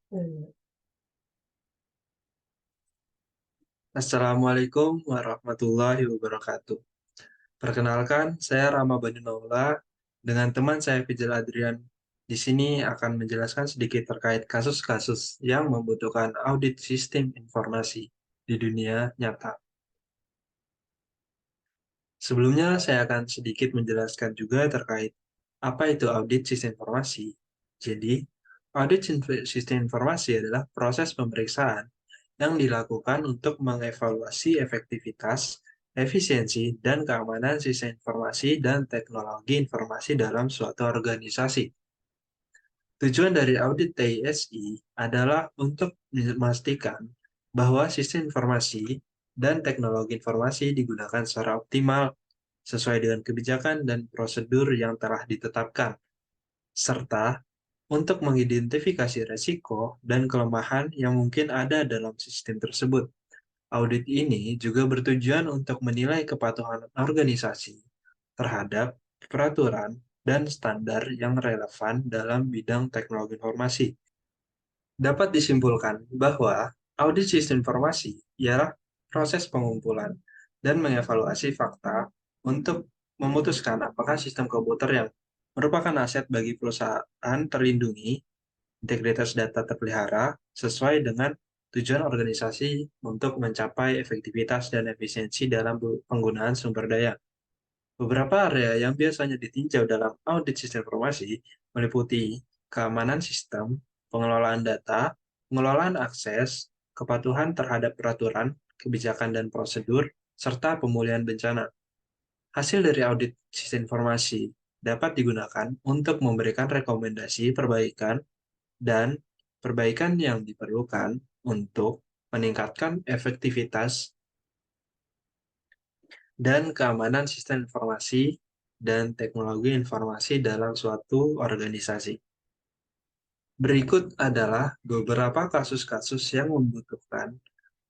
Hmm. Assalamualaikum warahmatullahi wabarakatuh. Perkenalkan, saya Rama Banu Naula dengan teman saya Fijal Adrian. Di sini akan menjelaskan sedikit terkait kasus-kasus yang membutuhkan audit sistem informasi di dunia nyata. Sebelumnya, saya akan sedikit menjelaskan juga terkait apa itu audit sistem informasi. Jadi, audit sistem informasi adalah proses pemeriksaan yang dilakukan untuk mengevaluasi efektivitas, efisiensi, dan keamanan sistem informasi dan teknologi informasi dalam suatu organisasi. Tujuan dari audit TISI adalah untuk memastikan bahwa sistem informasi dan teknologi informasi digunakan secara optimal sesuai dengan kebijakan dan prosedur yang telah ditetapkan, serta untuk mengidentifikasi resiko dan kelemahan yang mungkin ada dalam sistem tersebut. Audit ini juga bertujuan untuk menilai kepatuhan organisasi terhadap peraturan dan standar yang relevan dalam bidang teknologi informasi. Dapat disimpulkan bahwa audit sistem informasi ialah proses pengumpulan dan mengevaluasi fakta untuk memutuskan apakah sistem komputer yang merupakan aset bagi perusahaan terlindungi, integritas data terpelihara, sesuai dengan tujuan organisasi untuk mencapai efektivitas dan efisiensi dalam penggunaan sumber daya. Beberapa area yang biasanya ditinjau dalam audit sistem informasi meliputi keamanan sistem, pengelolaan data, pengelolaan akses, kepatuhan terhadap peraturan, kebijakan dan prosedur, serta pemulihan bencana. Hasil dari audit sistem informasi dapat digunakan untuk memberikan rekomendasi perbaikan dan perbaikan yang diperlukan untuk meningkatkan efektivitas dan keamanan sistem informasi dan teknologi informasi dalam suatu organisasi. Berikut adalah beberapa kasus-kasus yang membutuhkan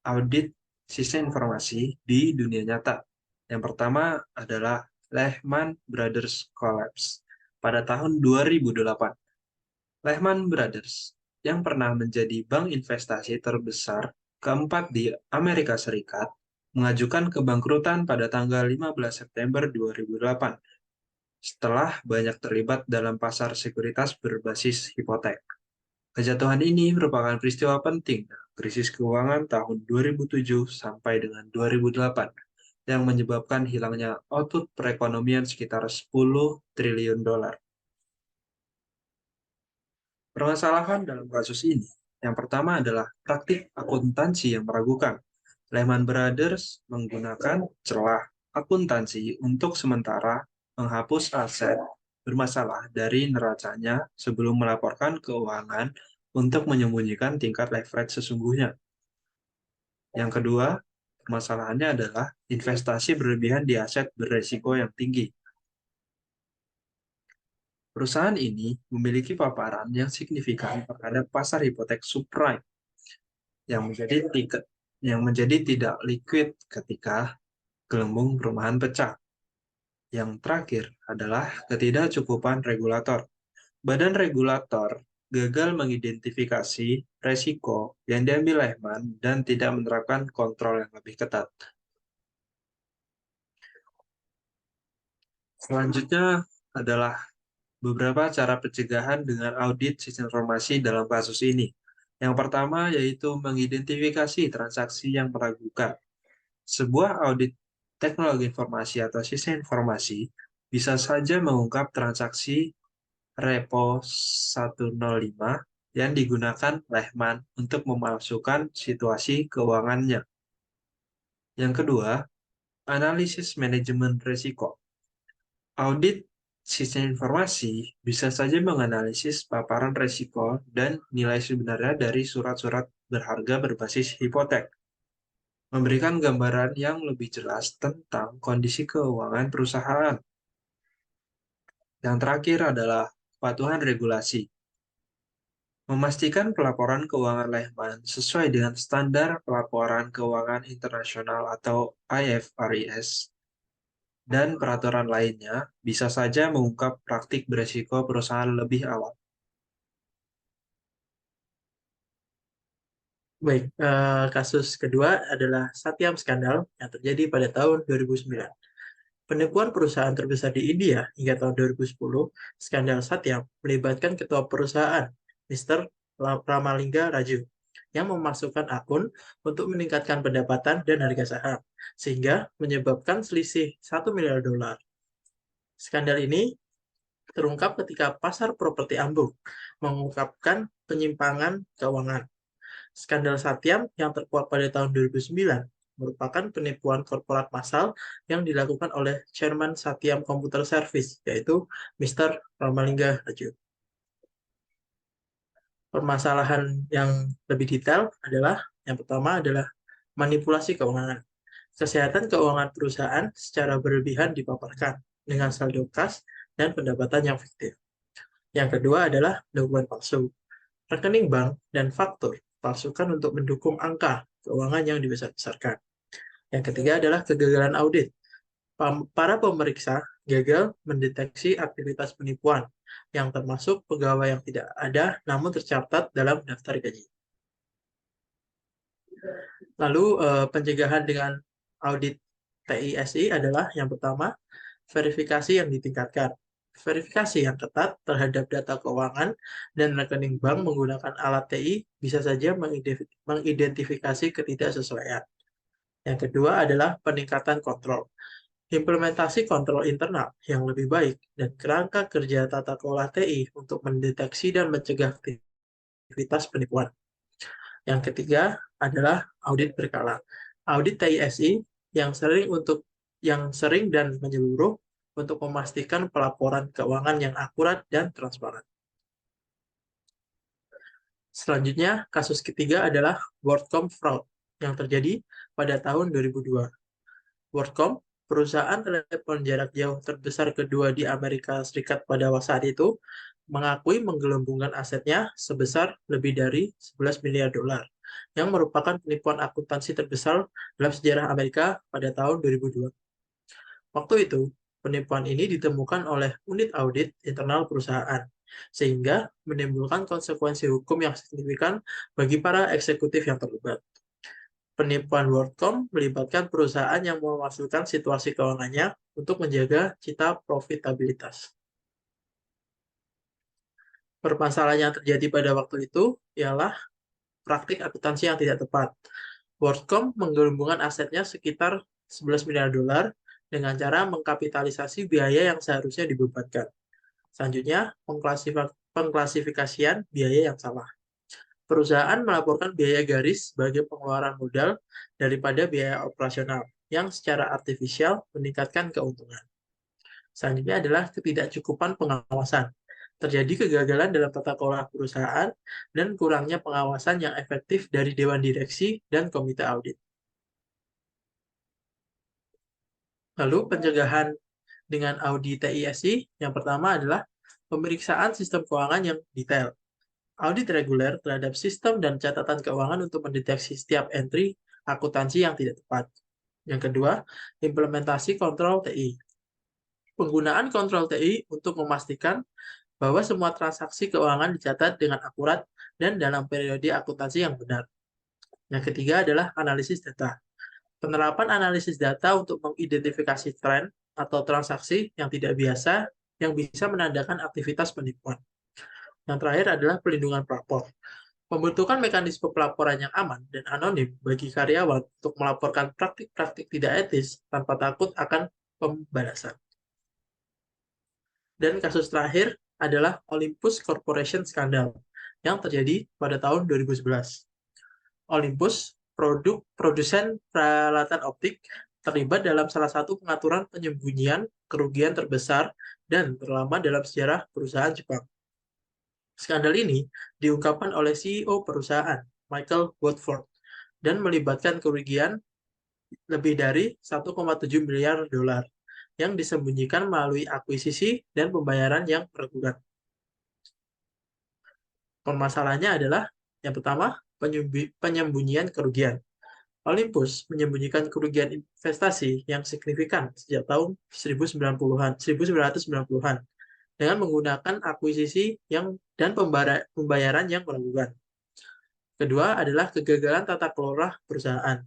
audit sistem informasi di dunia nyata. Yang pertama adalah Lehman Brothers Collapse pada tahun 2008. Lehman Brothers yang pernah menjadi bank investasi terbesar keempat di Amerika Serikat mengajukan kebangkrutan pada tanggal 15 September 2008 setelah banyak terlibat dalam pasar sekuritas berbasis hipotek. Kejatuhan ini merupakan peristiwa penting krisis keuangan tahun 2007 sampai dengan 2008 yang menyebabkan hilangnya output perekonomian sekitar 10 triliun dolar. Permasalahan dalam kasus ini, yang pertama adalah praktik akuntansi yang meragukan. Lehman Brothers menggunakan celah akuntansi untuk sementara menghapus aset bermasalah dari neracanya sebelum melaporkan keuangan untuk menyembunyikan tingkat leverage sesungguhnya. Yang kedua, permasalahannya adalah investasi berlebihan di aset beresiko yang tinggi. Perusahaan ini memiliki paparan yang signifikan terhadap pasar hipotek subprime yang menjadi tidak liquid ketika gelembung perumahan pecah. Yang terakhir adalah ketidakcukupan regulator. Badan regulator gagal mengidentifikasi resiko yang diambil Lehman dan tidak menerapkan kontrol yang lebih ketat. Selanjutnya adalah beberapa cara pencegahan dengan audit sistem informasi dalam kasus ini. Yang pertama yaitu mengidentifikasi transaksi yang meragukan. Sebuah audit teknologi informasi atau sistem informasi bisa saja mengungkap transaksi repo 105 yang digunakan Lehman untuk memalsukan situasi keuangannya. Yang kedua, analisis manajemen risiko. Audit sistem informasi bisa saja menganalisis paparan risiko dan nilai sebenarnya dari surat-surat berharga berbasis hipotek, memberikan gambaran yang lebih jelas tentang kondisi keuangan perusahaan. Yang terakhir adalah kepatuhan regulasi. Memastikan pelaporan keuangan Lehman sesuai dengan standar pelaporan keuangan internasional atau IFRS dan peraturan lainnya bisa saja mengungkap praktik beresiko perusahaan lebih awal. Baik, kasus kedua adalah Satyam Skandal yang terjadi pada tahun 2009. Penipuan perusahaan terbesar di India hingga tahun 2010, skandal Satyam melibatkan ketua perusahaan, Mr. Ramalingga Raju, yang memasukkan akun untuk meningkatkan pendapatan dan harga saham, sehingga menyebabkan selisih 1 miliar dolar. Skandal ini terungkap ketika pasar properti ambruk, mengungkapkan penyimpangan keuangan. Skandal Satyam yang terkuak pada tahun 2009 merupakan penipuan korporat massal yang dilakukan oleh Chairman Satyam Computer Service, yaitu Mr. Ramalingga Raju. Permasalahan yang lebih detail adalah, yang pertama adalah manipulasi keuangan. Kesehatan keuangan perusahaan secara berlebihan dipaparkan dengan saldo kas dan pendapatan yang fiktif. Yang kedua adalah dokumen palsu. Rekening bank dan faktur palsukan untuk mendukung angka keuangan yang dibesar-besarkan. Yang ketiga adalah kegagalan audit. Para pemeriksa gagal mendeteksi aktivitas penipuan, yang termasuk pegawai yang tidak ada namun tercatat dalam daftar gaji. Lalu pencegahan dengan audit TISI adalah yang pertama, verifikasi yang ditingkatkan. Verifikasi yang ketat terhadap data keuangan dan rekening bank menggunakan alat TI bisa saja mengidentifikasi ketidaksesuaian. Yang kedua adalah peningkatan kontrol. Implementasi kontrol internal yang lebih baik dan kerangka kerja tata kelola TI untuk mendeteksi dan mencegah aktivitas penipuan. Yang ketiga adalah audit berkala. Audit TISI yang sering dan menyeluruh untuk memastikan pelaporan keuangan yang akurat dan transparan. Selanjutnya, kasus ketiga adalah WorldCom fraud yang terjadi pada tahun 2002. WorldCom, perusahaan telepon jarak jauh terbesar kedua di Amerika Serikat pada saat itu, mengakui menggelembungkan asetnya sebesar lebih dari 11 miliar dolar, yang merupakan penipuan akuntansi terbesar dalam sejarah Amerika pada tahun 2002. Waktu itu, penipuan ini ditemukan oleh unit audit internal perusahaan, sehingga menimbulkan konsekuensi hukum yang signifikan bagi para eksekutif yang terlibat. Penipuan WorldCom melibatkan perusahaan yang memasukkan situasi keuangannya untuk menjaga cita profitabilitas. Permasalahan yang terjadi pada waktu itu ialah praktik akuntansi yang tidak tepat. WorldCom menggelembungkan asetnya sekitar 11 miliar dolar dengan cara mengkapitalisasi biaya yang seharusnya dibebankan. Selanjutnya, pengklasifikasian biaya yang salah. Perusahaan melaporkan biaya garis sebagai pengeluaran modal daripada biaya operasional, yang secara artifisial meningkatkan keuntungan. Selanjutnya adalah ketidakcukupan pengawasan. Terjadi kegagalan dalam tata kelola perusahaan dan kurangnya pengawasan yang efektif dari Dewan Direksi dan Komite Audit. Lalu pencegahan dengan audit TISI, yang pertama adalah pemeriksaan sistem keuangan yang detail. Audit reguler terhadap sistem dan catatan keuangan untuk mendeteksi setiap entry akuntansi yang tidak tepat. Yang kedua, implementasi kontrol TI. Penggunaan kontrol TI untuk memastikan bahwa semua transaksi keuangan dicatat dengan akurat dan dalam periode akuntansi yang benar. Yang ketiga adalah analisis data. Penerapan analisis data untuk mengidentifikasi tren atau transaksi yang tidak biasa yang bisa menandakan aktivitas penipuan. Yang terakhir adalah pelindungan pelapor. Pembentukan mekanisme pelaporan yang aman dan anonim bagi karyawan untuk melaporkan praktik-praktik tidak etis tanpa takut akan pembalasan. Dan kasus terakhir adalah Olympus Corporation Scandal yang terjadi pada tahun 2011. Olympus, produsen peralatan optik, terlibat dalam salah satu pengaturan penyembunyian kerugian terbesar dan terlama dalam sejarah perusahaan Jepang. Skandal ini diungkapkan oleh CEO perusahaan, Michael Woodford, dan melibatkan kerugian lebih dari 1,7 miliar dolar yang disembunyikan melalui akuisisi dan pembayaran yang meragukan. Permasalahannya adalah, yang pertama, penyembunyian kerugian. Olympus menyembunyikan kerugian investasi yang signifikan sejak tahun 1990-an dengan menggunakan akuisisi dan pembayaran yang meragukan. Kedua adalah kegagalan tata kelola perusahaan.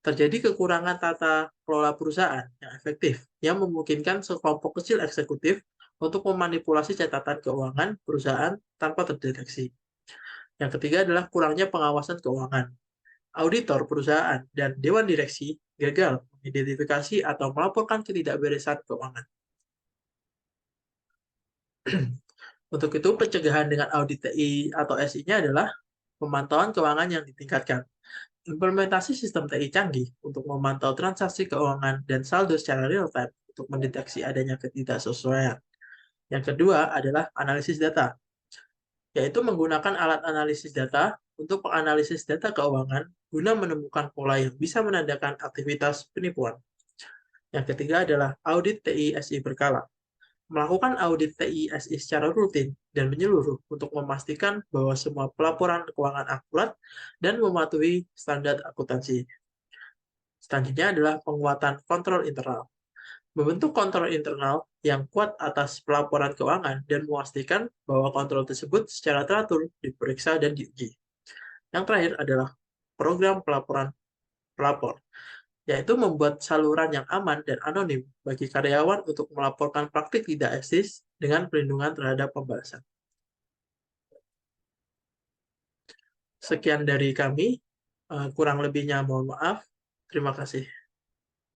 Terjadi kekurangan tata kelola perusahaan yang efektif, yang memungkinkan sekelompok kecil eksekutif untuk memanipulasi catatan keuangan perusahaan tanpa terdeteksi. Yang ketiga adalah kurangnya pengawasan keuangan. Auditor perusahaan dan dewan direksi gagal mengidentifikasi atau melaporkan ketidakberesan keuangan. Untuk itu, pencegahan dengan audit TI atau SI-nya adalah pemantauan keuangan yang ditingkatkan. Implementasi sistem TI canggih untuk memantau transaksi keuangan dan saldo secara real-time untuk mendeteksi adanya ketidaksesuaian. Yang kedua adalah analisis data, yaitu menggunakan alat analisis data untuk menganalisis data keuangan guna menemukan pola yang bisa menandakan aktivitas penipuan. Yang ketiga adalah audit TI SI berkala, melakukan audit TI SI secara rutin dan menyeluruh untuk memastikan bahwa semua pelaporan keuangan akurat dan mematuhi standar akuntansi. Selanjutnya adalah penguatan kontrol internal. Membentuk kontrol internal yang kuat atas pelaporan keuangan dan memastikan bahwa kontrol tersebut secara teratur diperiksa dan diuji. Yang terakhir adalah program pelaporan pelapor, yaitu membuat saluran yang aman dan anonim bagi karyawan untuk melaporkan praktik tidak etis dengan perlindungan terhadap pembalasan. Sekian dari kami, kurang lebihnya mohon maaf. Terima kasih.